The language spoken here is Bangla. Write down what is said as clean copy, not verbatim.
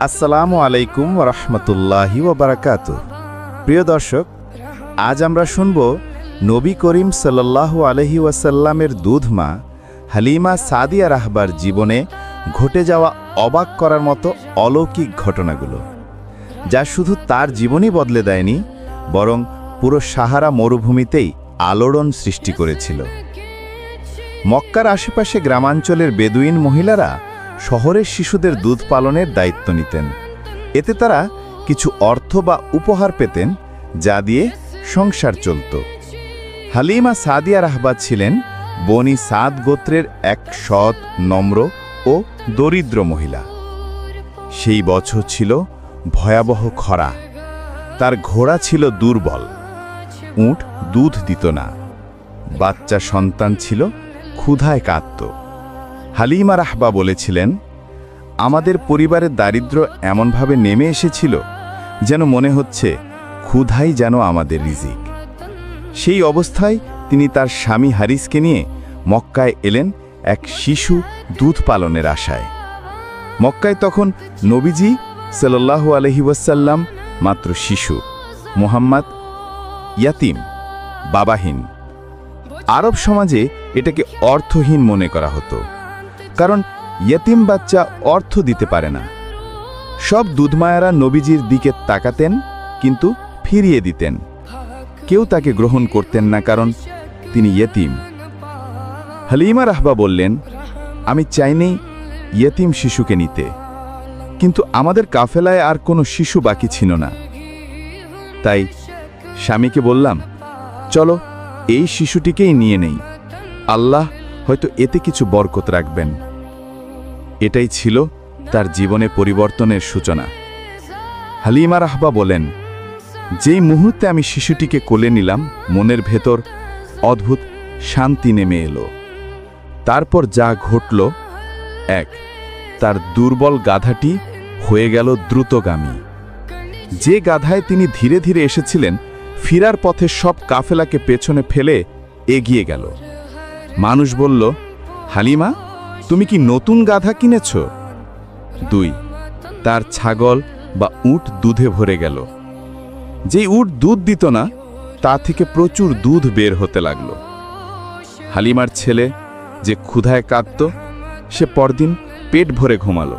আসসালামু আলাইকুম রহমতুল্লাহি ওবারাকাতু। প্রিয় দর্শক, আজ আমরা শুনব নবী করিম সাল্লাল্লাহু আলাইহি ওয়াসাল্লামের দুধমা হালিমা সাদিয়া রাহবার জীবনে ঘটে যাওয়া অবাক করার মতো অলৌকিক ঘটনাগুলো, যা শুধু তার জীবনই বদলে দেয়নি, বরং পুরো সাহারা মরুভূমিতেই আলোড়ন সৃষ্টি করেছিল। মক্কার আশেপাশে গ্রামাঞ্চলের বেদুইন মহিলারা শহরের শিশুদের দুধ পালনের দায়িত্ব নিতেন। এতে তারা কিছু অর্থ বা উপহার পেতেন, যা দিয়ে সংসার চলত। হালিমা সাদিয়া রাহবা ছিলেন বনি সাদ গোত্রের এক সৎ, নম্র ও দরিদ্র মহিলা। সেই বছর ছিল ভয়াবহ খরা। তার ঘোড়া ছিল দুর্বল, উট দুধ দিত না, বাচ্চা সন্তান ছিল ক্ষুধায় কাঁদত। হালিমা রাহবা বলেছিলেন, আমাদের পরিবারের দারিদ্র্য এমনভাবে নেমে এসেছিল যেন মনে হচ্ছে ক্ষুধাই যেন আমাদের রিজিক। সেই অবস্থায় তিনি তার স্বামী হারিসকে নিয়ে মক্কায় এলেন এক শিশু দুধ পালনের আশায়। মক্কায় তখন নবীজি সাল্লাল্লাহু আলাইহি ওয়াসাল্লাম মাত্র শিশু, মুহাম্মদ ইয়াতিম, বাবাহীন। আরব সমাজে এটাকে অর্থহীন মনে করা হতো, কারণ ইয়েতিম বাচ্চা অর্থ দিতে পারে না। সব দুধমায়ারা নবীজির দিকে তাকাতেন, কিন্তু ফিরিয়ে দিতেন। কেউ তাকে গ্রহণ করতেন না, কারণ তিনি ইয়েতিম। হালিমা রাহবা বললেন, আমি চাইনি ইয়েতিম শিশুকে নিতে, কিন্তু আমাদের কাফেলায় আর কোনো শিশু বাকি ছিল না। তাই স্বামীকে বললাম, চলো এই শিশুটিকেই নিয়ে নেই, আল্লাহ হয়তো এতে কিছু বরকত রাখবেন। এটাই ছিল তার জীবনে পরিবর্তনের সূচনা। হালিমা রাহবা বলেন, যেই মুহূর্তে আমি শিশুটিকে কোলে নিলাম, মনের ভেতর অদ্ভুত শান্তি নেমে এলো। তারপর যা ঘটল, এক, তার দুর্বল গাধাটি হয়ে গেল দ্রুতগামী। যে গাধায় তিনি ধীরে ধীরে এসেছিলেন, ফিরার পথে সব কাফেলাকে পেছনে ফেলে এগিয়ে গেল। মানুষ বলল, হালিমা, তুমি কি নতুন গাধা কিনেছ? দুই, তার ছাগল বা উট দুধে ভরে গেল। যেই উট দুধ দিত না, তা থেকে প্রচুর দুধ বের হতে লাগল। হালিমার ছেলে যে ক্ষুধায় কাঁদত, সে পরদিন পেট ভরে ঘুমালো।